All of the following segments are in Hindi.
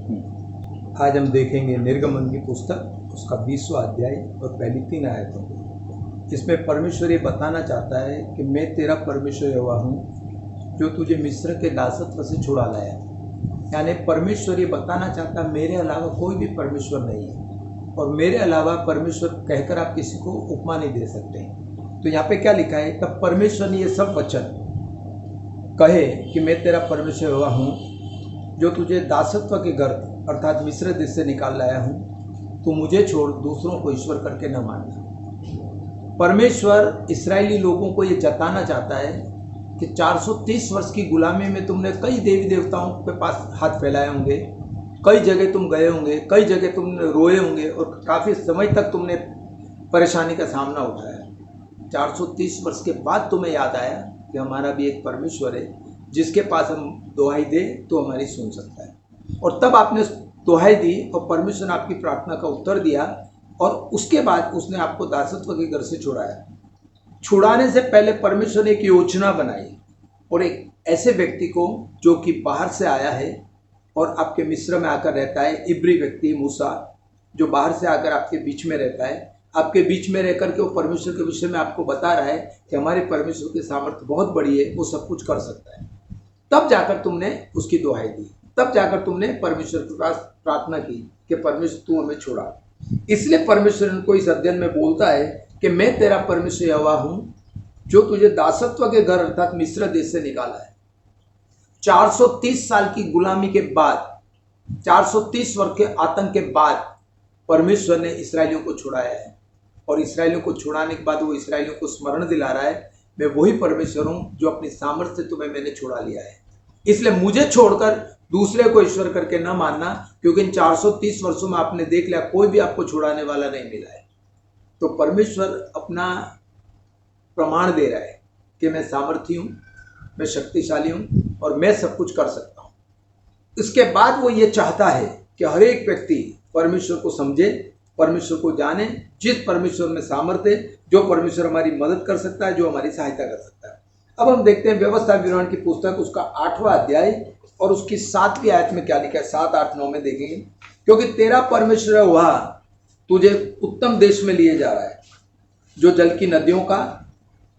आज हम देखेंगे निर्गमन की पुस्तक, उसका 20वां अध्याय और पहली 3 आयतों को। इसमें परमेश्वर ये बताना चाहता है कि मैं तेरा परमेश्वर यहोवा हूँ, जो तुझे मिस्र के दासत्व से छुड़ा लाया। यानी परमेश्वर ये बताना चाहता है मेरे अलावा कोई भी परमेश्वर नहीं है, और मेरे अलावा परमेश्वर कहकर आप किसी को उपमा नहीं दे सकते। तो यहाँ पे क्या लिखा है, तब परमेश्वर ने ये सब वचन कहे कि मैं तेरा परमेश्वर यहोवा हूँ, जो तुझे दासत्व के घर अर्थात मिस्र देश से निकाल लाया हूँ। तो मुझे छोड़ दूसरों को ईश्वर करके न मानना। परमेश्वर इस्राएली लोगों को ये जताना चाहता है कि 430 वर्ष की गुलामी में तुमने कई देवी देवताओं के पास हाथ फैलाए होंगे, कई जगह तुम गए होंगे, कई जगह तुमने रोए होंगे, और काफ़ी समय तक तुमने परेशानी का सामना उठाया। 430 वर्ष के बाद तुम्हें याद आया कि हमारा भी एक परमेश्वर है जिसके पास हम दुहाई दे तो हमारी सुन सकता है। और तब आपने दुहाई दी और परमेश्वर ने आपकी प्रार्थना का उत्तर दिया, और उसके बाद उसने आपको दासत्व के घर से छुड़ाया। छुड़ाने से पहले परमेश्वर ने एक योजना बनाई, और एक ऐसे व्यक्ति को जो कि बाहर से आया है और आपके मिस्र में आकर रहता है, इब्री व्यक्ति मूसा, जो बाहर से आकर आपके बीच में रहता है, आपके बीच में रहकर के वो परमेश्वर के विषय में आपको बता रहा है कि हमारे परमेश्वर की सामर्थ्य बहुत बड़ी है, वो सब कुछ कर सकता है। तब जाकर तुमने उसकी दुहाई दी, तब जाकर तुमने परमेश्वर के पास प्रार्थना की कि परमेश्वर तू हमें छोड़ा। इसलिए परमेश्वर इनको इस अध्ययन में बोलता है कि मैं तेरा परमेश्वर यहोवा हूँ, जो तुझे दासत्व के घर अर्थात मिस्र देश से निकाला है। 430 साल की गुलामी के बाद, 430 वर्ष के आतंक के बाद परमेश्वर ने इसराइलियों को छुड़ाया है। और इसराइलियों को छुड़ाने के बाद वो इसराइलियों को स्मरण दिला रहा है, मैं वही परमेश्वर हूँ जो अपनी सामर्थ्य से तुम्हें मैंने छुड़ा लिया है। इसलिए मुझे छोड़कर दूसरे को ईश्वर करके न मानना, क्योंकि इन 430 वर्षों में आपने देख लिया कोई भी आपको छुड़ाने वाला नहीं मिला है। तो परमेश्वर अपना प्रमाण दे रहा है कि मैं सामर्थी हूँ, मैं शक्तिशाली हूँ और मैं सब कुछ कर सकता हूँ। इसके बाद वो ये चाहता है कि हर एक व्यक्ति परमेश्वर को समझे, परमेश्वर को जाने, जिस परमेश्वर में सामर्थ्य है, जो परमेश्वर हमारी मदद कर सकता है, जो हमारी सहायता कर सकता है। अब हम देखते हैं व्यवस्था विवरण की पुस्तक, उसका 8वां अध्याय और उसकी 7वीं आयत में क्या लिखा है। 7, 8, 9 में देखेंगे, क्योंकि तेरा परमेश्वर हुआ तुझे उत्तम देश में लिए जा रहा है, जो जल की नदियों का,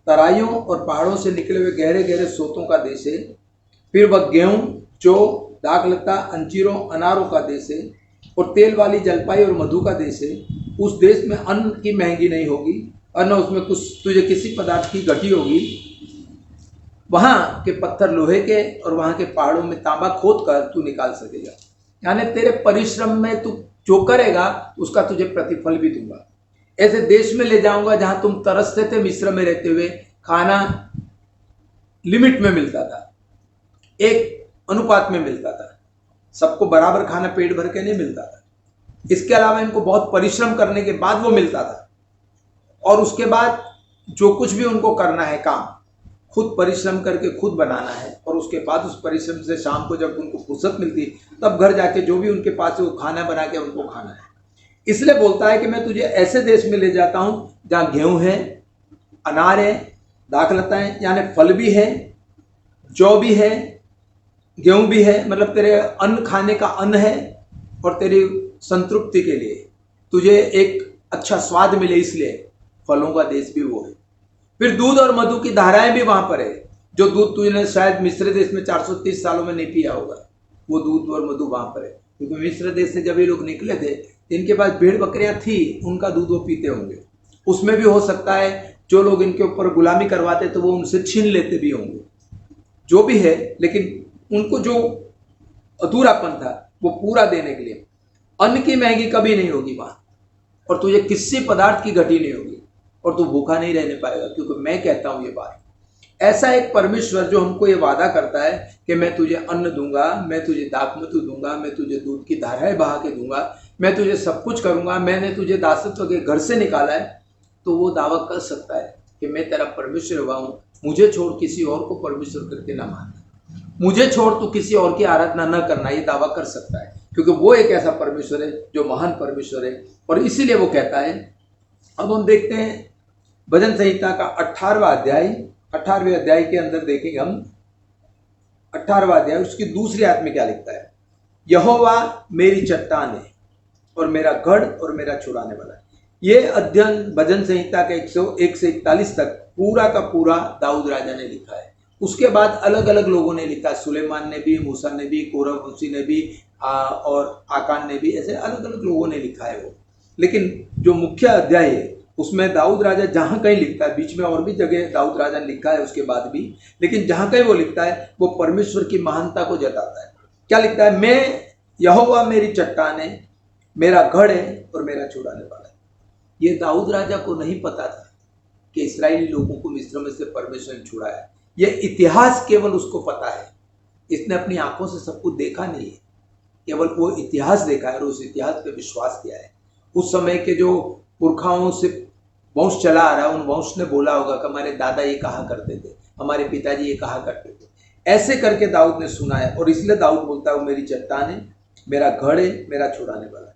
तराइयों और पहाड़ों से निकले हुए गहरे गहरे सोतों का देश है। फिर वह गेहूं, जौ, दाखलता, अंजीरों, अनारों का देश है, और तेल वाली जलपाई और मधु का देश है। उस देश में अन्न की महंगी नहीं होगी, और न उसमें कुछ तुझे किसी पदार्थ की घटी होगी। वहाँ के पत्थर लोहे के और वहाँ के पहाड़ों में तांबा खोद कर तू निकाल सकेगा। यानी तेरे परिश्रम में तू जो करेगा उसका तुझे प्रतिफल भी दूंगा। ऐसे देश में ले जाऊंगा जहाँ तुम तरसते थे मिस्र में रहते हुए। खाना लिमिट में मिलता था, एक अनुपात में मिलता था, सबको बराबर खाना पेट भर के नहीं मिलता था। इसके अलावा इनको बहुत परिश्रम करने के बाद वो मिलता था, और उसके बाद जो कुछ भी उनको करना है काम खुद परिश्रम करके खुद बनाना है, और उसके बाद उस परिश्रम से शाम को जब उनको फुर्सत मिलती तब घर जाके जो भी उनके पास है वो खाना बना के उनको खाना है। इसलिए बोलता है कि मैं तुझे ऐसे देश में ले जाता हूँ जहाँ गेहूँ है, अनार है, दाखलता है यानी फल भी है, जौ भी है, गेहूँ भी है, मतलब तेरे अन्न खाने का अन्न है, और तेरी संतृप्ति के लिए तुझे एक अच्छा स्वाद मिले, इसलिए फलों का देश भी वो है। फिर दूध और मधु की धाराएं भी वहां पर है, जो दूध तुझने शायद मिस्र देश में 430 सालों में नहीं पिया होगा, वो दूध और मधु वहां पर है। क्योंकि मिस्र देश से जब ये लोग निकले थे इनके पास भेड़ बकरियां थी, उनका दूध वो पीते होंगे। उसमें भी हो सकता है जो लोग इनके ऊपर गुलामी करवाते तो वो उनसे छीन लेते भी होंगे, जो भी है, लेकिन उनको जो अधूरापन था वो पूरा देने के लिए अन्न की महंगी कभी नहीं होगी वहां, और तुझे किसी पदार्थ की घटी नहीं होगी, और तू भूखा नहीं रहने पाएगा। क्योंकि मैं कहता हूं ये बात, ऐसा एक परमेश्वर जो हमको ये वादा करता है कि मैं तुझे अन्न दूंगा, मैं तुझे दाखमधु दूंगा, मैं तुझे दूध की धाराएं बहा के दूंगा, मैं तुझे सब कुछ करूंगा, मैंने तुझे दासत्व के घर से निकाला है, तो वो दावा कर सकता है कि मैं तेरा परमेश्वर हुआ हूं, मुझे छोड़ किसी और को परमेश्वर करके ना मानना, मुझे छोड़ तू किसी और की आराधना न करना, ये दावा कर सकता है। क्योंकि वो एक ऐसा परमेश्वर है जो महान परमेश्वर है, और इसीलिए वो कहता है। अब हम देखते हैं भजन संहिता का 18वां अध्याय, 18वें अध्याय के अंदर देखेंगे हम 18वां अध्याय, उसकी दूसरी आयत में क्या लिखता है। यहोवा मेरी चट्टान है और मेरा गढ़ और मेरा छुड़ाने वाला है। ये अध्ययन भजन संहिता के 101 से 41 तक पूरा का पूरा दाऊद राजा ने लिखा है। उसके बाद अलग अलग लोगों ने लिखा, सुलेमान ने भी, मूसा ने भी, कोरह ने भी और आकान ने भी, ऐसे अलग अलग लोगों ने लिखा है वो। लेकिन जो मुख्य अध्याय है उसमें दाऊद राजा जहाँ कहीं लिखता है, बीच में और भी जगह दाऊद राजा ने लिखा है उसके बाद भी, लेकिन जहाँ कहीं वो लिखता है वो परमेश्वर की महानता को जताता है। क्या लिखता है? मैं यहोवा मेरी चट्टान है, मेरा गढ़ है और मेरा छुड़ाने वाला है। ये दाऊद राजा को नहीं पता था कि इस्राएली लोगों को मिस्र में से परमेश्वर ने छुड़ाया। ये इतिहास केवल उसको पता है, इसने अपनी आंखों से सब कुछ देखा नहीं है, केवल वो इतिहास देखा है और उस इतिहास पे विश्वास किया है। उस समय के जो पुरखाओं से वंश चला आ रहा है, उन वंश ने बोला होगा कि हमारे दादा ये कहा करते थे, हमारे पिताजी ये कहा करते थे। ऐसे करके दाऊद ने सुना है और इसलिए दाऊद बोलता है वो मेरी चट्टान है, मेरा गढ़ है, मेरा छुड़ाने वाला है,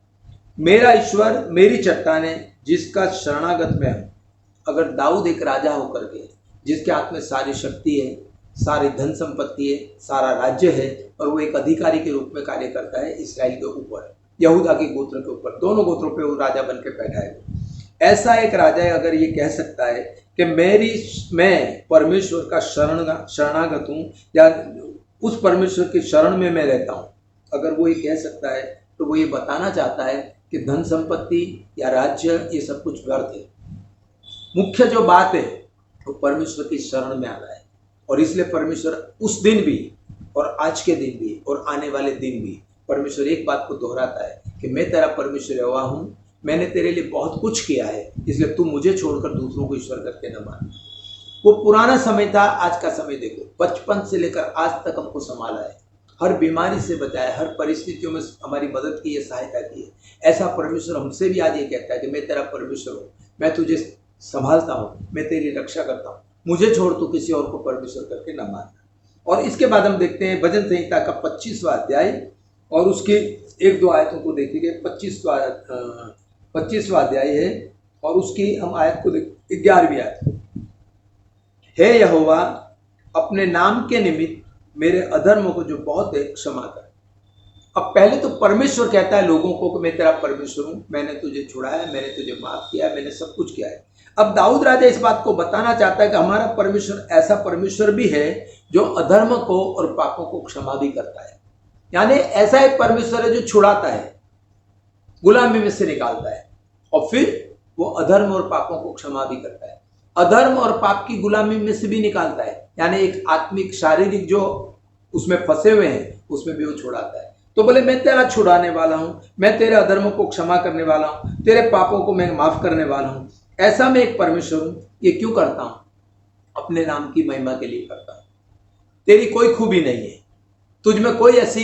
मेरा ईश्वर मेरी चट्टान है जिसका शरणागत मैं हूँ। अगर दाऊद एक राजा होकर के जिसके हाथ में सारी शक्ति है, सारी धन संपत्ति है, सारा राज्य है और वो एक अधिकारी के रूप में कार्य करता है इसराइल के ऊपर, यहूदा के गोत्र के ऊपर, दोनों गोत्रों पे वो राजा बन के बैठा है। ऐसा एक राजा है अगर ये कह सकता है कि मैं परमेश्वर का शरणागत हूँ या उस परमेश्वर की शरण में मैं रहता हूँ, अगर वो ये कह सकता है तो वो ये बताना चाहता है कि धन संपत्ति या राज्य ये सब कुछ व्यर्थ है। मुख्य जो बात है वो परमेश्वर की शरण में आना है। और इसलिए परमेश्वर उस दिन भी और आज के दिन भी और आने वाले दिन भी परमेश्वर एक बात को दोहराता है कि मैं तेरा परमेश्वर यहोवा हूँ, मैंने तेरे लिए बहुत कुछ किया है, इसलिए तू मुझे छोड़कर दूसरों को ईश्वर करके न मान। वो पुराना समय था, आज का समय देखो, बचपन से लेकर आज तक हमको संभाला है, हर बीमारी से बचाया, हर परिस्थितियों में हमारी मदद की है, सहायता की है। ऐसा परमेश्वर हमसे भी आज ये कहता है कि मैं तेरा परमेश्वर हूँ, मैं तुझे संभालता हूँ, मैं तेरी रक्षा करता हूँ, मुझे छोड़ तू किसी और को परमेश्वर करके न मान। और इसके बाद हम देखते हैं भजन संहिता का 25वां अध्याय और उसके एक दो आयतों को देखेंगे। 25वां अध्याय है और उसकी हम आयत को देख 11वीं आयत। हे यहोवा अपने नाम के निमित्त मेरे अधर्म को जो बहुत है क्षमा कर। अब पहले तो परमेश्वर कहता है लोगों को कि मैं तेरा परमेश्वर हूँ, मैंने तुझे छुड़ाया, मैंने तुझे माफ किया, मैंने सब कुछ किया है। अब दाऊद राजा इस बात को बताना चाहता है कि हमारा परमेश्वर ऐसा परमेश्वर भी है जो अधर्म को और पापों को क्षमा भी करता है। यानी ऐसा एक परमेश्वर है जो छुड़ाता है, गुलामी में से निकालता है और फिर वो अधर्म और पापों को क्षमा भी करता है, अधर्म और पाप की गुलामी में से भी निकालता है। यानी एक आत्मिक शारीरिक जो उसमें फंसे हुए हैं उसमें भी वो छुड़ाता है। तो बोले मैं तेरा छुड़ाने वाला हूँ, मैं तेरे अधर्म को क्षमा करने वाला हूँ, तेरे पापों को मैं माफ करने वाला हूँ। ऐसा मैं एक परमेश्वर हूँ। ये क्यों करता हूँ? अपने नाम की महिमा के लिए करता हूँ। तेरी कोई खूबी नहीं है, तुझ में कोई ऐसी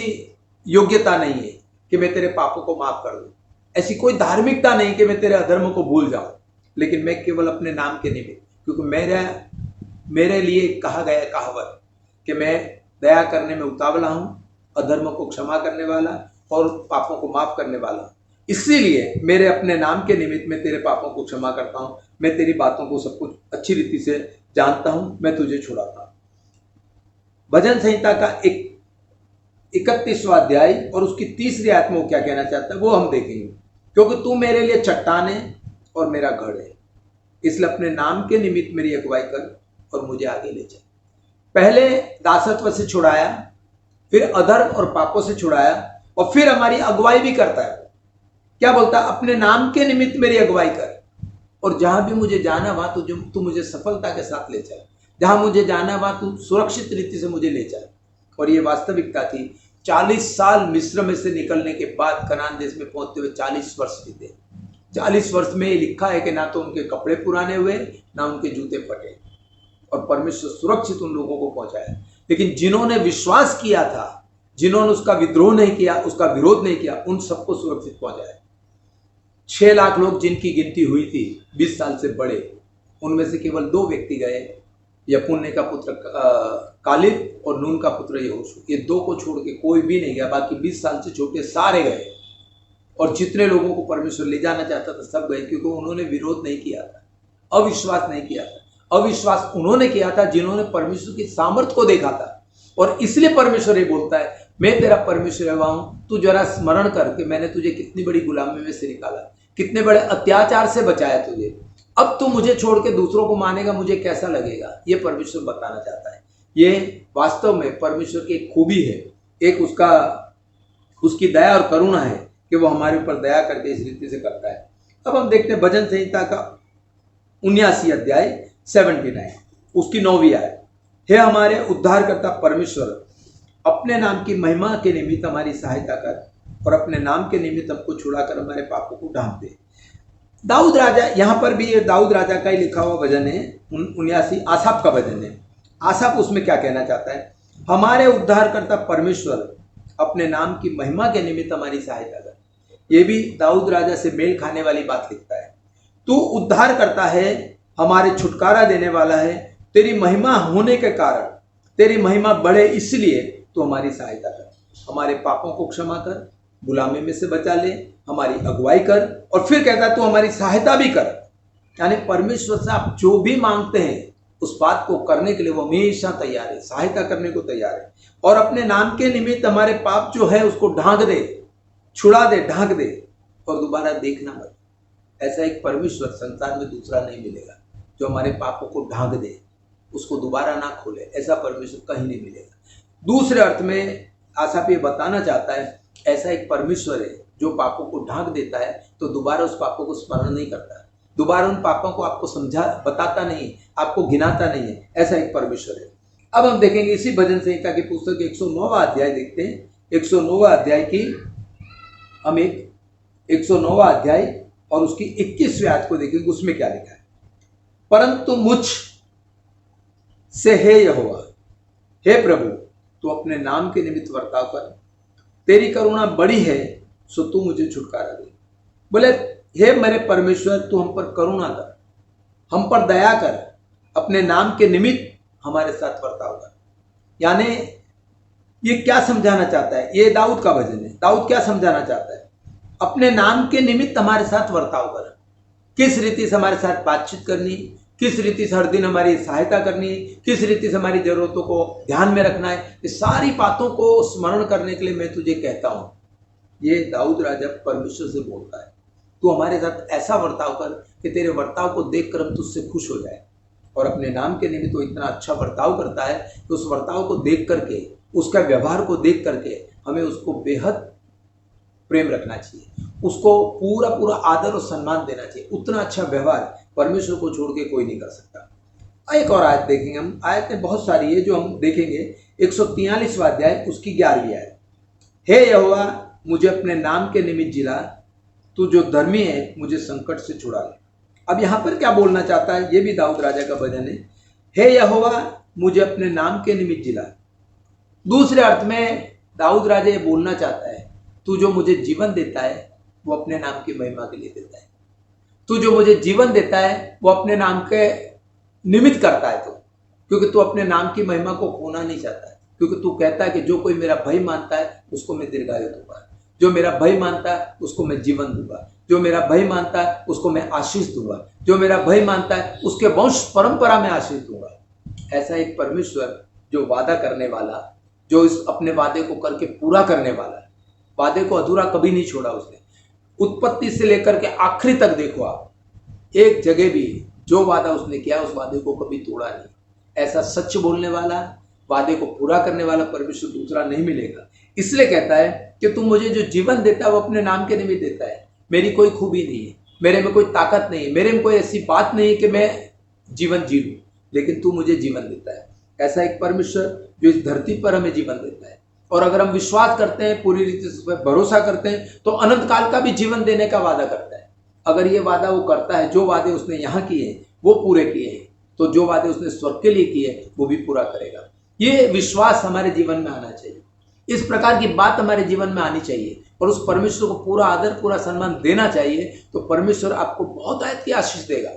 योग्यता नहीं है कि मैं तेरे पापों को माफ कर दूं, ऐसी कोई धार्मिकता नहीं कि मैं तेरे अधर्म को भूल जाऊं, लेकिन मैं केवल अपने नाम के निमित्त, क्योंकि मेरे लिए कहा गया कहावत कि मैं दया करने में उतावला हूं, अधर्म को क्षमा करने वाला और पापों को माफ करने वाला। इसीलिए मेरे अपने नाम के निमित्त मैं तेरे पापों को क्षमा करता हूं, मैं तेरी बातों को सब कुछ अच्छी रीति से जानता हूं, मैं तुझे छुड़ाता हूं। भजन संहिता का 31वां अध्याय और उसकी 3री आयत में वो क्या कहना चाहता है वो हम देखेंगे। क्योंकि तू मेरे लिए चट्टान है और मेरा गढ़ है, इसलिए अपने नाम के निमित्त मेरी अगुवाई कर और मुझे आगे ले जा। पहले दासत्व से छुड़ाया, फिर अधर्म और पापों से छुड़ाया और फिर हमारी अगुवाई भी करता है। क्या बोलता है? अपने नाम के निमित्त मेरी अगुवाई कर और जहां भी मुझे जाना वहां तू मुझे सफलता के साथ ले चल, जहां मुझे जाना वहां तू सुरक्षित रीति से मुझे ले चल। और ये वास्तविकता थी। 40 साल मिस्र में से निकलने के बाद कनान देश में पहुंचते हुए 40 वर्ष बीते। 40 वर्ष में ये लिखा है कि ना तो उनके कपड़े पुराने हुए, ना उनके जूते फटे, और परमेश्वर सुरक्षित उन लोगों को पहुंचाया। लेकिन जिन्होंने विश्वास किया था, जिन्होंने उसका विद्रोह नहीं किया, उसका विरोध नहीं किया, उन सबको सुरक्षित पहुंचाया। 6 लाख लोग जिनकी गिनती हुई थी 20 साल से बड़े, उनमें से केवल 2 व्यक्ति गए, यपुन्ने का पुत्र कालिब और नून का पुत्र यहोशू। ये 2 को छोड़ के कोई भी नहीं गया, बाकी 20 साल से छोटे सारे गए। और जितने लोगों को परमेश्वर ले जाना चाहता था सब गए, क्योंकि उन्होंने विरोध नहीं किया था, अविश्वास नहीं किया था। अविश्वास उन्होंने किया था जिन्होंने परमेश्वर की सामर्थ्य को देखा था। और इसलिए परमेश्वर ये बोलता है मैं तेरा परमेश्वर यहोवा हूँ, तू जरा स्मरण कर कि मैंने तुझे कितनी बड़ी गुलामी में से निकाला, कितने बड़े अत्याचार से बचाया तुझे। अब तू मुझे छोड़ के दूसरों को मानेगा, मुझे कैसा लगेगा। ये परमेश्वर बताना चाहता है। ये वास्तव में परमेश्वर की एक खूबी है, एक उसकी दया और करुणा है कि वो हमारे ऊपर दया करके इस रीति से करता है। अब हम देखते हैं भजन संहिता का 79 अध्याय 79, उसकी 9वीं आयत। हे हमारे उद्धारकर्ता परमेश्वर, अपने नाम की महिमा के निमित्त हमारी सहायता कर और अपने नाम के निमित्त हमको छुड़ाकर हमारे पापों को ढांप दे। दाऊद राजा, यहाँ पर भी ये दाऊद राजा का ही लिखा हुआ भजन है, 79 आसाफ का भजन है। आसाफ उसमें क्या कहना चाहता है? हमारे उद्धारकर्ता परमेश्वर, अपने नाम की महिमा के निमित्त हमारी सहायता कर। ये भी दाऊद राजा से मेल खाने वाली बात लिखता है। तू उद्धार करता है, हमारे छुटकारा देने वाला है। तेरी महिमा होने के कारण, तेरी महिमा बढ़े इसलिए तू हमारी सहायता कर। हमारे पापों को क्षमा कर, गुलामी में से बचा ले, हमारी अगुवाई कर। और फिर कहता है तू हमारी सहायता भी कर। यानी परमेश्वर से आप जो भी मांगते हैं उस बात को करने के लिए वो हमेशा तैयार है, सहायता करने को तैयार है। और अपने नाम के निमित्त हमारे पाप जो है उसको ढांक दे, छुड़ा दे, ढांक दे और दोबारा देखना मत। ऐसा एक परमेश्वर संसार में दूसरा नहीं मिलेगा जो हमारे पापों को ढांक दे, उसको दोबारा ना खोले। ऐसा परमेश्वर कहीं नहीं मिलेगा। दूसरे अर्थ में आसाफ ये बताना चाहता है, ऐसा एक परमेश्वर है जो पापों को ढांक देता है तो दोबारा उस पापों को स्मरण नहीं करता, दोबारा उन पापों को आपको बताता नहीं, आपको घिनाता नहीं है। ऐसा एक परमेश्वर है। अब हम देखेंगे इसी भजन संहिता की पुस्तक 109वां अध्याय देखते हैं। 109वां अध्याय की हम 109वां अध्याय और उसकी 21वीं आयत को देखेंगे। उसमें क्या लिखा है? परंतु मुझ से हे यहोवा, हे प्रभु, तू अपने नाम के निमित्त वर्ताव कर। तेरी करुणा बड़ी है सो तू मुझे छुटकारा दे। बोले हे मेरे परमेश्वर, तू हम पर करुणा कर, हम पर दया कर, अपने नाम के निमित्त हमारे साथ वर्ताव कर। यानी ये क्या समझाना चाहता है? ये दाऊद का भजन है। दाऊद क्या समझाना चाहता है? अपने नाम के निमित्त हमारे साथ वर्ताव कर। किस रीति से हमारे साथ बातचीत करनी, किस रीति से हर दिन हमारी सहायता करनी, किस रीति से हमारी जरूरतों को ध्यान में रखना है, इस सारी बातों को स्मरण करने के लिए मैं तुझे कहता हूं। ये दाऊद राजा परमेश्वर से बोलता है, तू हमारे साथ ऐसा वर्ताव कर कि तेरे वर्ताव को देखकर हम तुझसे खुश हो जाए। और अपने नाम के निमित्त वो इतना अच्छा वर्ताव करता है कि उस वर्ताव को देख करके, उसका व्यवहार को देख करके हमें उसको बेहद प्रेम रखना चाहिए, उसको पूरा पूरा आदर और सम्मान देना चाहिए। उतना अच्छा व्यवहार परमेश्वर को छोड़ के कोई नहीं कर सकता। एक और आयत देखेंगे हम। आयतें बहुत सारी है जो हम देखेंगे। 143वां अध्याय उसकी 11वीं आयत। हे यहोवा, मुझे अपने नाम के निमित्त जिला, तू जो धर्मी है मुझे संकट से छुड़ा ले। अब यहाँ पर क्या बोलना चाहता है? ये भी दाऊद राजा का भजन है। हे यहोवा, मुझे अपने नाम के निमित्त जिला। दूसरे अर्थ में दाऊद राजा ये बोलना चाहता है, तू जो मुझे जीवन देता है वो अपने नाम की महिमा के लिए देता है। तू जो मुझे जीवन देता है वो अपने नाम के निमित्त करता है, तो क्योंकि तू अपने नाम की महिमा को खोना नहीं चाहता है। क्योंकि तू कहता है कि जो कोई मेरा भय मानता है उसको मैं दीर्घायु दूंगा, जो मेरा भय मानता है उसको मैं जीवन दूंगा, जो मेरा भय मानता है उसको मैं आशीष दूंगा, जो मेरा भय मानता है उसके वंश परंपरा में आशीष दूंगा। ऐसा एक परमेश्वर जो वादा करने वाला, जो इस अपने वादे को करके पूरा करने वाला, वादे को अधूरा कभी नहीं छोड़ा उसने। उत्पत्ति से लेकर के आखिरी तक देखो आप, एक जगह भी जो वादा उसने किया उस वादे को कभी तोड़ा नहीं। ऐसा सच बोलने वाला, वादे को पूरा करने वाला परमेश्वर दूसरा नहीं मिलेगा। इसलिए कहता है कि तू मुझे जो जीवन देता है वो अपने नाम के निमित्त देता है। मेरी कोई खूबी नहीं है, मेरे में कोई ताकत नहीं है, मेरे में कोई ऐसी बात नहीं है कि मैं जीवन जी लूं, लेकिन तू मुझे जीवन देता है। ऐसा एक परमेश्वर जो इस धरती पर हमें जीवन देता है। और अगर हम विश्वास करते हैं, पूरी रीति से उस पर भरोसा करते हैं, तो अनंत काल का भी जीवन देने का वादा करता है। अगर ये वादा वो करता है, जो वादे उसने यहाँ किए हैं वो पूरे किए हैं, तो जो वादे उसने स्वर्ग के लिए किए वो भी पूरा करेगा। ये विश्वास हमारे जीवन में आना चाहिए, इस प्रकार की बात हमारे जीवन में आनी चाहिए और उस परमेश्वर को पूरा आदर, पूरा सम्मान देना चाहिए। तो परमेश्वर आपको बहुत आयत की आशीष देगा।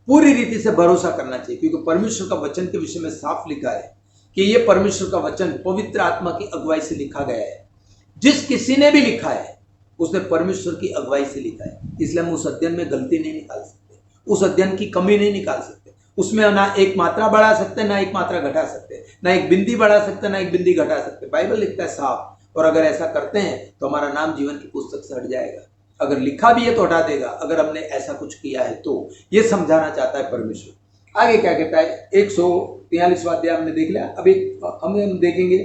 पूरी रीति से भरोसा करना चाहिए, क्योंकि परमेश्वर का वचन के विषय में साफ लिखा है कि ये परमेश्वर का वचन पवित्र आत्मा की अगुवाई से लिखा गया है। जिस किसी ने भी लिखा है उसने परमेश्वर की अगुवाई से लिखा है। इसलिए हम उस अध्ययन में गलती नहीं निकाल सकते, उस अध्ययन की कमी नहीं निकाल सकते, उसमें ना एक मात्रा बढ़ा सकते ना एक मात्रा घटा सकते, ना एक बिंदी बढ़ा सकते ना एक बिंदी घटा सकते। बाइबल लिखता है साफ, और अगर ऐसा करते हैं तो हमारा नाम जीवन की पुस्तक से हट जाएगा। अगर लिखा भी है तो हटा देगा, अगर हमने ऐसा कुछ किया है तो। ये समझाना चाहता है परमेश्वर। आगे क्या कहता है, 143वां अध्याय हमने देख लिया। अभी हम देखेंगे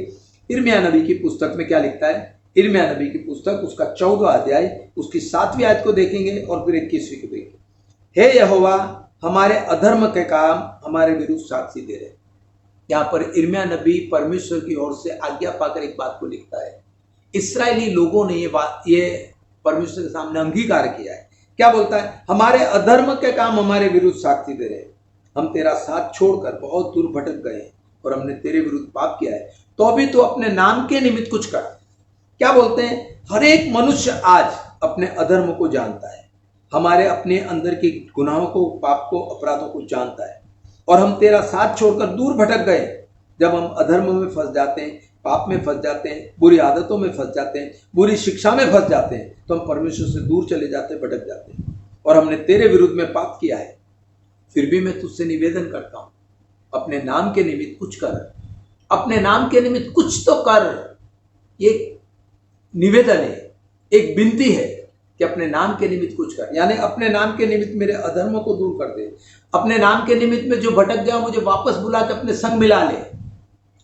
यिर्मयाह नबी की पुस्तक में क्या लिखता है। यिर्मयाह नबी की पुस्तक उसका 14वां अध्याय उसकी 7वीं आयत को देखेंगे और फिर 21वीं को देखेंगे। हे यहोवा, हमारे अधर्म के काम हमारे विरुद्ध साक्षी दे रहे। यहाँ पर यिर्मयाह नबी परमेश्वर की ओर से आज्ञा पाकर एक बात को लिखता है। इस्राएली लोगों ने ये परमेश्वर के सामने अंगीकार किया है। क्या बोलता है, हमारे अधर्म के काम हमारे विरुद्ध साक्षी दे रहे। हम तेरा साथ छोड़कर बहुत दूर भटक गए और हमने तेरे विरुद्ध पाप किया है, तो अभी तो अपने नाम के निमित्त कुछ कर। क्या बोलते हैं, हर एक मनुष्य आज अपने अधर्म को जानता है, हमारे अपने अंदर के गुनाहों को, पाप को, अपराधों को जानता है, और हम तेरा साथ छोड़कर दूर भटक गए। जब हम अधर्म में फंस जाते हैं, पाप में फंस जाते हैं, बुरी आदतों में फंस जाते हैं, बुरी शिक्षा में फंस जाते हैं, तो हम परमेश्वर से दूर चले जाते हैं, भटक जाते हैं, और हमने तेरे विरुद्ध में पाप किया है। फिर भी मैं तुझसे निवेदन करता हूं, अपने नाम के निमित्त कुछ कर, अपने नाम के निमित्त कुछ तो कर। ये निवेदन है, एक विनती है कि अपने नाम के निमित्त कुछ कर, यानी अपने नाम के निमित्त मेरे अधर्मों को दूर कर दे। अपने नाम के निमित्त में जो भटक गया मुझे वापस बुला के अपने संग मिला ले।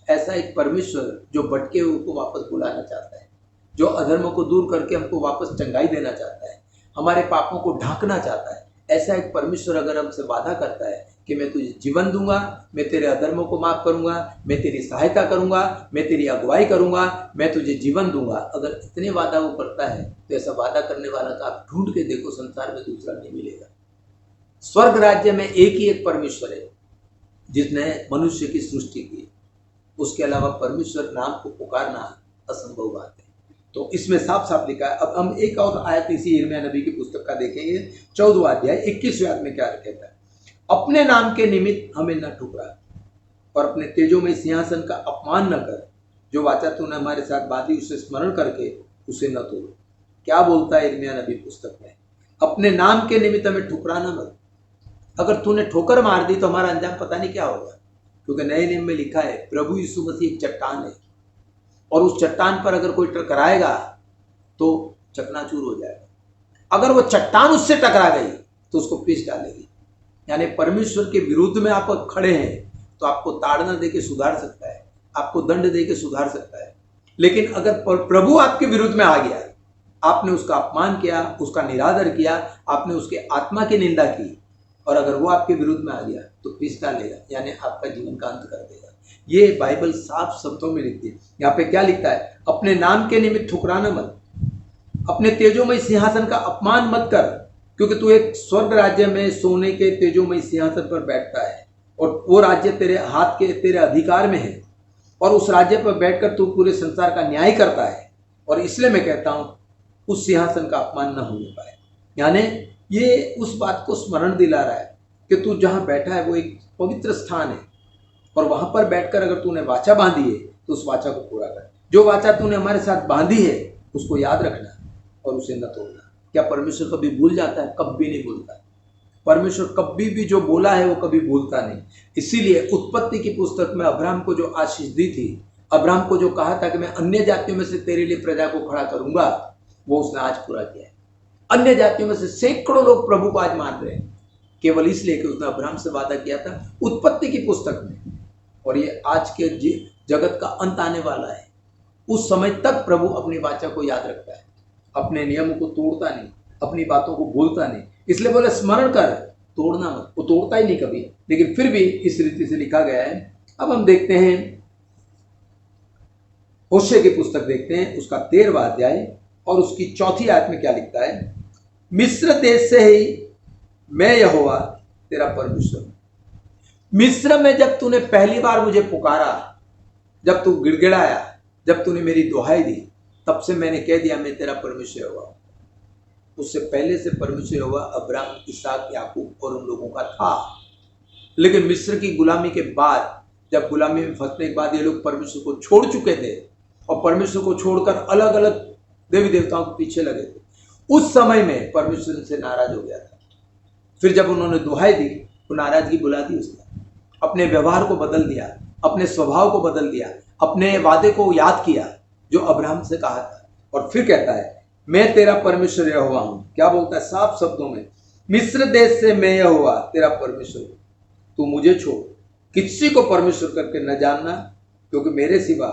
ऐसा एक परमेश्वर जो भटके हुए को वापस बुलाना चाहता है, जो अधर्मों को दूर करके हमको वापस चंगाई देना चाहता है, हमारे पापों को ढांकना चाहता है। ऐसा एक परमेश्वर अगर हमसे वादा करता है कि मैं तुझे जीवन दूंगा, मैं तेरे अधर्मों को माफ करूंगा, मैं तेरी सहायता करूंगा, मैं तेरी अगुवाई करूंगा, मैं तुझे जीवन दूंगा, अगर इतने वादा वो करता है तो ऐसा वादा करने वाला तो आप ढूंढ के देखो, संसार में दूसरा नहीं मिलेगा। स्वर्ग राज्य में एक ही एक परमेश्वर है जिसने मनुष्य की सृष्टि की, उसके अलावा परमेश्वर नाम को पुकारना असंभव बात है। तो इसमें साफ साफ लिखा है। अब हम एक और आयत इसी यिर्मयाह नबी की पुस्तक का देखेंगे, 14वां अध्याय 21वें आयत में क्या कहता है, अपने नाम के निमित्त हमें न ठुकरा और अपने तेजोमय सिंहासन का अपमान न कर। जो वाचा तूने हमारे साथ बांधी उसे स्मरण करके उसे न तोड़। क्या बोलता है यिर्मयाह नबी पुस्तक में, अपने नाम के निमित्त हमें ठुकराना मत। अगर तूने ठोकर मार दी तो हमारा अंजाम पता नहीं क्या होगा, क्योंकि नए नियम में लिखा है प्रभु यीशु मसीह एक चट्टान है, और उस चट्टान पर अगर कोई टकराएगा तो चकनाचूर हो जाएगा। अगर वो चट्टान उससे टकरा गई तो उसको पीस डालेगी। यानी परमेश्वर के विरुद्ध में आप खड़े हैं तो आपको ताड़ना दे के सुधार सकता है, आपको दंड दे के सुधार सकता है। लेकिन अगर प्रभु आपके विरुद्ध में आ गया, आपने उसका अपमान किया, उसका निरादर किया, आपने उसके आत्मा की निंदा की, और अगर वो आपके विरुद्ध में आ गया तो पीस डालेगा, यानी आपका जीवन का अंत कर देगा। ये बाइबल साफ शब्दों में लिखती है। यहाँ पे क्या लिखता है, अपने नाम के निमित्त ठुकराना मत, अपने तेजोमय सिंहासन का अपमान मत कर, क्योंकि तू एक स्वर्ग राज्य में सोने के तेजोमय सिंहासन पर बैठता है, और वो राज्य तेरे हाथ के, तेरे अधिकार में है, और उस राज्य पर बैठकर तू पूरे संसार का न्याय करता है। और इसलिए मैं कहता हूँ उस सिंहासन का अपमान न होने पाए। यानी ये उस बात को स्मरण दिला रहा है कि तू जहाँ बैठा है वो एक पवित्र स्थान है, और वहां पर बैठकर अगर तूने वाचा बांधी है तो उस वाचा को पूरा कर। जो वाचा तूने हमारे साथ बांधी है उसको याद रखना और उसे न तोड़ना। क्या परमेश्वर कभी भूल जाता है? कभी नहीं भूलता। परमेश्वर कभी भी जो बोला है वो कभी भूलता नहीं। इसीलिए उत्पत्ति की पुस्तक में अब्राहम को जो आशीष दी थी, अब्राहम को जो कहा था कि मैं अन्य जातियों में से तेरे लिए प्रजा को खड़ा करूंगा, वो उसने आज पूरा किया है। अन्य जातियों में से सैकड़ों लोग प्रभु को आज मान रहे हैं, केवल इसलिए कि उसने अब्राहम से वादा किया था उत्पत्ति की पुस्तक में। और ये आज के जगत का अंत आने वाला है, उस समय तक प्रभु अपनी वाचा को याद रखता है, अपने नियमों को तोड़ता नहीं, अपनी बातों को भूलता नहीं। इसलिए बोले स्मरण कर, तोड़ना मत। वो तोड़ता ही नहीं कभी, लेकिन फिर भी इस रीति से लिखा गया है। अब हम देखते हैं होशे की पुस्तक, देखते हैं उसका 13वां अध्याय और उसकी 4थी आयत में क्या लिखता है, मिस्र देश से ही मैं यहोवा तेरा परमेश्वर। मिस्र में जब तूने पहली बार मुझे पुकारा, जब तू गिड़गिड़ाया, जब तूने मेरी दुहाई दी, तब से मैंने कह दिया मैं तेरा परमेश्वर हुआ। उससे पहले से परमेश्वर हुआ अब्राहम, इसहाक, याकूब और उन लोगों का था। लेकिन मिस्र की गुलामी के बाद, जब गुलामी में फंसने के बाद ये लोग परमेश्वर को छोड़ चुके थे और परमेश्वर को छोड़कर अलग अलग देवी देवताओं के पीछे लगे थे, उस समय में परमेश्वर से नाराज हो गया था। फिर जब उन्होंने दुहाई दी वो नाराजगी बुला दी उसने, अपने व्यवहार को बदल दिया, अपने स्वभाव को बदल दिया, अपने वादे को याद किया जो अब्राहम से कहा था। और फिर कहता है मैं तेरा परमेश्वर यहोवा हूं। क्या बोलता है साफ शब्दों में, मिस्र देश से मैं यहोवा तेरा परमेश्वर हूं, तू मुझे छोड़ किसी को परमेश्वर करके न जानना, क्योंकि मेरे सिवा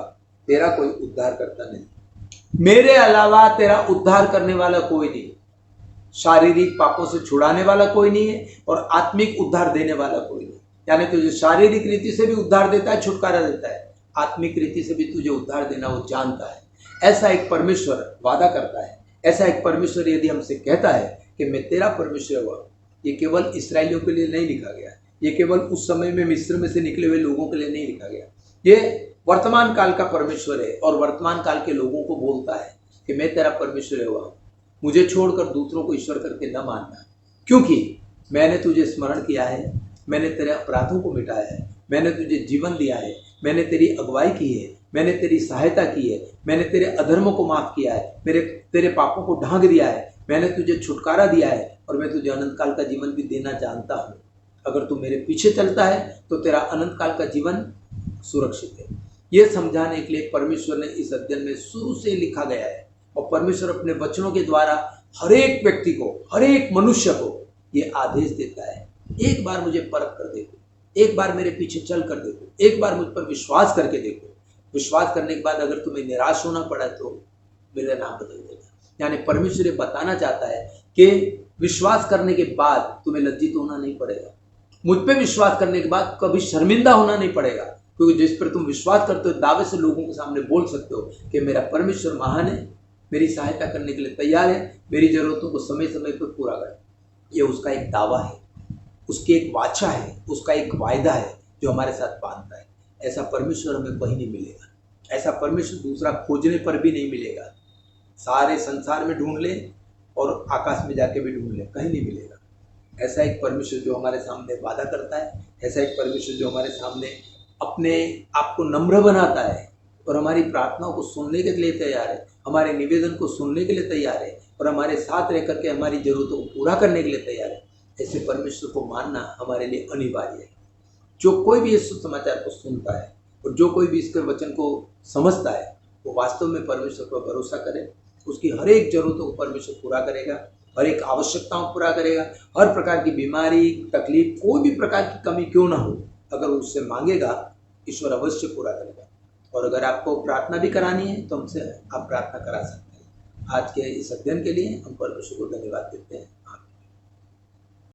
तेरा कोई उद्धार करता नहीं, मेरे अलावा तेरा उद्धार करने वाला कोई नहीं। शारीरिक पापों से छुड़ाने वाला कोई नहीं है और आत्मिक उद्धार देने वाला कोई नहीं। यानी तुझे शारीरिक रीति से भी उद्धार देता है, छुटकारा देता है, आत्मिक रीति से भी तुझे उद्धार देना वो जानता है। ऐसा एक परमेश्वर वादा करता है, ऐसा एक परमेश्वर यदि हमसे कहता है कि मैं तेरा परमेश्वर हुआ, ये केवल इसराइलियों के लिए नहीं लिखा गया, ये केवल उस समय में मिस्र में से निकले हुए लोगों के लिए नहीं लिखा गया, ये वर्तमान काल का परमेश्वर है और वर्तमान काल के लोगों को बोलता है कि मैं तेरा परमेश्वर हुआ, मुझे छोड़कर दूसरों को ईश्वर करके न मानना, क्योंकि मैंने तुझे स्मरण किया है, मैंने तेरे अपराधों को मिटाया है, मैंने तुझे जीवन दिया है, मैंने तेरी अगुवाई की है, मैंने तेरी सहायता की है, मैंने तेरे अधर्मों को माफ किया है, तेरे पापों को ढांक दिया है, मैंने तुझे छुटकारा दिया है और मैं तुझे अनंत काल का जीवन भी देना जानता हूँ। अगर तू मेरे पीछे चलता है तो तेरा अनंत काल का जीवन सुरक्षित है। ये समझाने के लिए परमेश्वर ने इस अध्ययन में शुरू से लिखा गया है और परमेश्वर अपने वचनों के द्वारा हर एक व्यक्ति को, हर एक मनुष्य को ये आदेश देता है, एक बार मुझे परख कर देखो, एक बार मेरे पीछे चल कर देखो, एक बार मुझ पर विश्वास करके देखो। विश्वास करने के बाद अगर तुम्हें निराश होना पड़ा तो मेरा नाम बदल देगा। यानी परमेश्वर ये बताना चाहता है कि विश्वास करने के बाद तुम्हें लज्जित होना नहीं पड़ेगा, मुझ पे विश्वास करने के बाद कभी शर्मिंदा होना नहीं पड़ेगा, क्योंकि जिस पर तुम विश्वास करते हो दावे से लोगों के सामने बोल सकते हो कि मेरा परमेश्वर महान है, मेरी सहायता करने के लिए तैयार है, मेरी जरूरतों को समय समय पर पूरा करे। ये उसका एक दावा है, उसकी एक वाचा है, उसका एक वायदा है जो हमारे साथ बांधता है। ऐसा परमेश्वर हमें कहीं नहीं मिलेगा, ऐसा परमेश्वर दूसरा खोजने पर भी नहीं मिलेगा। सारे संसार में ढूंढ ले और आकाश में जाके भी ढूंढ ले, कहीं नहीं मिलेगा। ऐसा एक परमेश्वर जो हमारे सामने वादा करता है, ऐसा एक परमेश्वर जो हमारे सामने अपने आप को नम्र बनाता है और हमारी प्रार्थनाओं को सुनने के लिए तैयार है, हमारे निवेदन को सुनने के लिए तैयार है और हमारे साथ रह करके हमारी जरूरतों को पूरा करने के लिए तैयार है। ऐसे परमेश्वर को मानना हमारे लिए अनिवार्य है। जो कोई भी इस समाचार को सुनता है और जो कोई भी इसके वचन को समझता है वो वास्तव में परमेश्वर पर भरोसा करे, उसकी हर एक जरूरतों को परमेश्वर पूरा करेगा, हर एक आवश्यकताओं को पूरा करेगा। हर प्रकार की बीमारी, तकलीफ, कोई भी प्रकार की कमी क्यों ना हो, अगर उससे मांगेगा ईश्वर अवश्य पूरा करेगा। और अगर आपको प्रार्थना भी करानी है तो हमसे आप प्रार्थना करा सकते हैं। आज के इस अध्ययन के लिए हम परमेश्वर को धन्यवाद देते हैं।